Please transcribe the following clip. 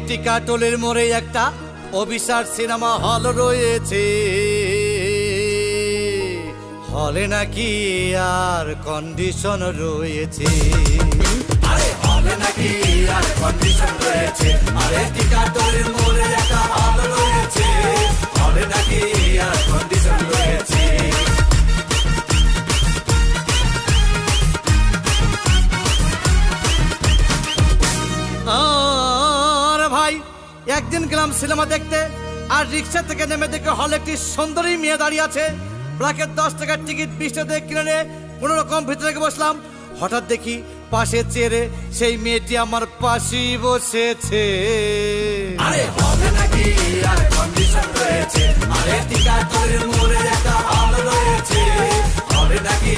টিকাটলের মোড়ে একটা Abhisar cinema hall রয়েছে, হলে নাকি আর কন্ডিশন রয়েছে। আরে হলে নাকি আর কন্ডিশন রয়েছে, আরে টিকাটলের মোড়ে একটা হল রয়েছে, হলে নাকি আর কন্ডিশন রয়েছে। ভাই একদিন গেলাম সিনেমা দেখতে, আর রিক্সা থেকে নেমে দেখে হলে একটি সুন্দরী মেয়ে দাঁড়িয়ে আছে। ব্ল্যাকের 10 টাকার টিকিট 20 টাকা দিয়ে কিনে নিয়ে কোনো রকম ভিতরে বসলাম। হঠাৎ দেখি পাশে চেয়ারে সেই মেয়েটি আমার পাশেই বসেছে। আরে হলে নাকি আর কন্ডিশন রয়েছে, আরে টিকাটলের মোড়ে একটা হল রয়েছে, হলে নাকি